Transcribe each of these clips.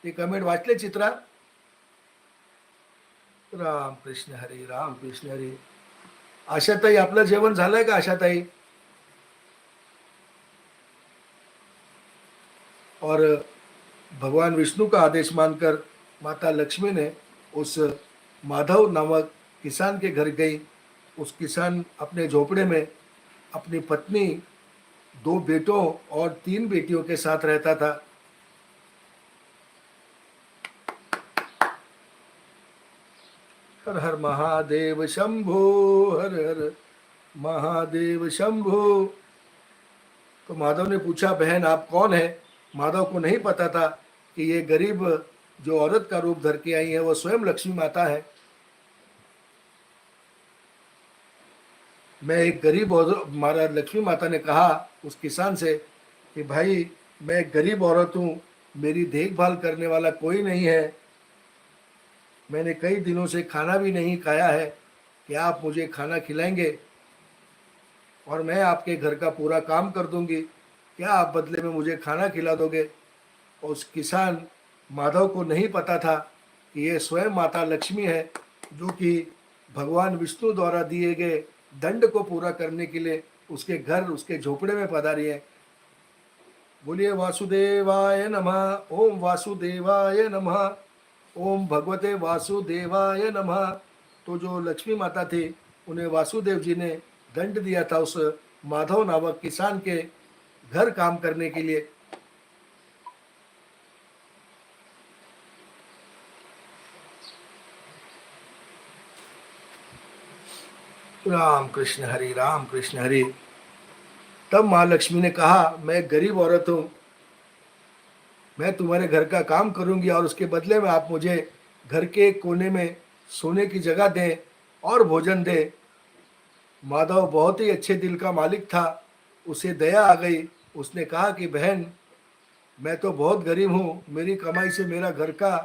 ते कमेंट वाचले चित्रा? राम कृष्ण हरी, राम कृष्ण हरी. आशाताई, आपलं जेवण झालंय का आशाताई? और भगवान विष्णु का आदेश मानकर माता लक्ष्मी ने उस माधव नामक किसान के घर गई. उस किसान अपने झोपड़े में अपनी पत्नी, दो बेटों और तीन बेटियों के साथ रहता था. हर हर महादेव शंभो, हर हर महादेव शंभो. तो माधव ने पूछा, बहन आप कौन है? माधव को नहीं पता था कि ये गरीब जो औरत का रूप धर के आई है वो स्वयं लक्ष्मी माता है. मैं एक गरीब औरत, मारा लक्ष्मी माता ने कहा उस किसान से कि भाई मैं एक गरीब औरत हूँ, मेरी देखभाल करने वाला कोई नहीं है, मैंने कई दिनों से खाना भी नहीं खाया है, क्या आप मुझे खाना खिलाएंगे और मैं आपके घर का पूरा काम कर दूंगी, क्या आप बदले में मुझे खाना खिला दोगे? उस किसान माधव को नहीं पता था कि ये स्वयं माता लक्ष्मी है, जो कि भगवान विष्णु द्वारा दिए गए दंड को पूरा करने के लिए उसके घर, उसके झोपड़े में पधारी है. बोलिए वासुदेवाय नमः. ओम वासुदेवाय नमः. ओम भगवते वासुदेवाय नमः. तो जो लक्ष्मी माता थी, उन्हें वासुदेव जी ने दंड दिया था उस माधव नामक किसान के घर काम करने के लिए. राम कृष्ण हरि, राम कृष्ण हरि. तब माँ लक्ष्मी ने कहा, मैं गरीब औरत हूँ, मैं तुम्हारे घर का काम करूंगी और उसके बदले में आप मुझे घर के कोने में सोने की जगह दें और भोजन दें. माधव बहुत ही अच्छे दिल का मालिक था, उसे दया आ गई. उसने कहा कि बहन मैं तो बहुत गरीब हूँ, मेरी कमाई से मेरा घर का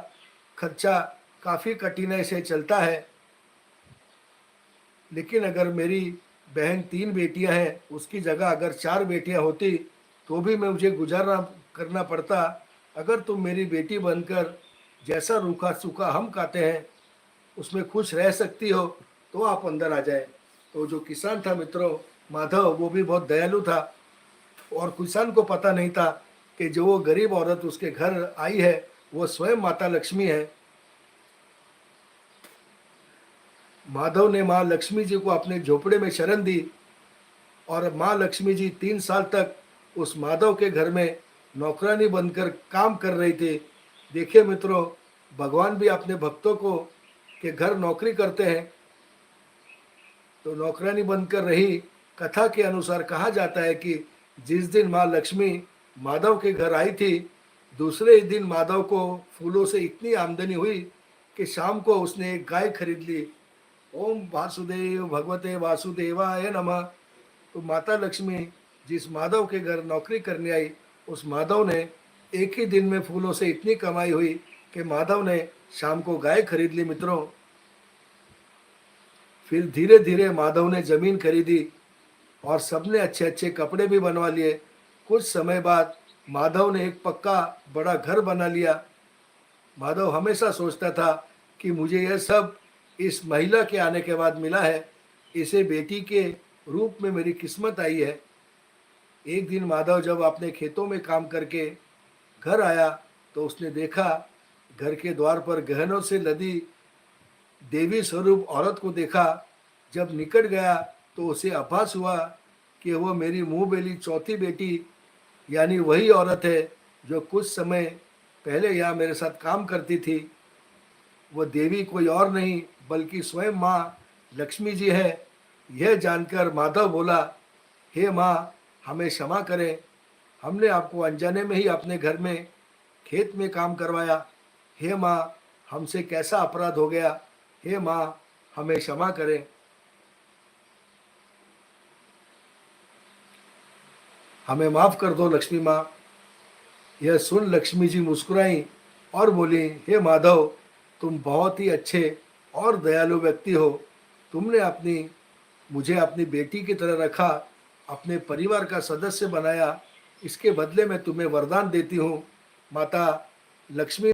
खर्चा काफ़ी कठिनाई से चलता है, लेकिन अगर मेरी बहन तीन बेटियां हैं, उसकी जगह अगर चार बेटियां होती तो भी मैं मुझे गुजारा करना पड़ता. अगर तुम मेरी बेटी बनकर जैसा रूखा सूखा हम खाते हैं उसमें खुश रह सकती हो तो आप अंदर आ जाए. तो जो किसान था मित्रों, माधव, वो भी बहुत दयालु था और किसान को पता नहीं था कि जो वो गरीब औरत उसके घर आई है वो स्वयं माता लक्ष्मी है. माधव ने माँ लक्ष्मी जी को अपने झोपड़े में शरण दी और माँ लक्ष्मी जी 3 साल तक उस माधव के घर में नौकरानी बनकर काम कर रही थी. देखिए मित्रों, भगवान भी अपने भक्तों को के घर नौकरी करते हैं. तो नौकरानी बनकर रही. कथा के अनुसार कहा जाता है कि जिस दिन माँ लक्ष्मी माधव के घर आई थी, दूसरे ही दिन माधव को फूलों से इतनी आमदनी हुई कि शाम को उसने एक गाय खरीद ली. ओम वासुदेव भगवते वासुदेवाय नमः. तो माता लक्ष्मी जिस माधव के घर नौकरी करने आई, उस माधव ने एक ही दिन में फूलों से इतनी कमाई हुई कि माधव ने शाम को गाय खरीद ली मित्रों. फिर धीरे धीरे माधव ने जमीन खरीदी और सबने अच्छे अच्छे कपड़े भी बनवा लिए. कुछ समय बाद माधव ने एक पक्का बड़ा घर बना लिया. माधव हमेशा सोचता था कि मुझे यह सब इस महिला के आने के बाद मिला है, इसे बेटी के रूप में मेरी किस्मत आई है. एक दिन माधव जब अपने खेतों में काम करके घर आया तो उसने देखा, घर के द्वार पर गहनों से लदी देवी स्वरूप औरत को देखा. जब निकट गया तो उसे आभास हुआ कि वह मेरी मुंह बेली चौथी बेटी यानी वही औरत है जो कुछ समय पहले यहाँ मेरे साथ काम करती थी. वह देवी कोई और नहीं बल्कि स्वयं माँ लक्ष्मी जी है. यह जानकर माधव बोला, हे माँ, हमें क्षमा करें, हमने आपको अनजाने में ही अपने घर में खेत में काम करवाया. हे माँ, हमसे कैसा अपराध हो गया, हे माँ, हमें क्षमा करें. हमें माफ़ कर दो लक्ष्मी माँ. यह सुन लक्ष्मी जी मुस्कुराई और बोली, हे माधव, तुम बहुत ही अच्छे और दयालु व्यक्ति हो. तुमने मुझे अपनी बेटी की तरह रखा, अपने परिवार का सदस्य बनाया. इसके बदले में तुम्हें वरदान देती हूँ. माता लक्ष्मी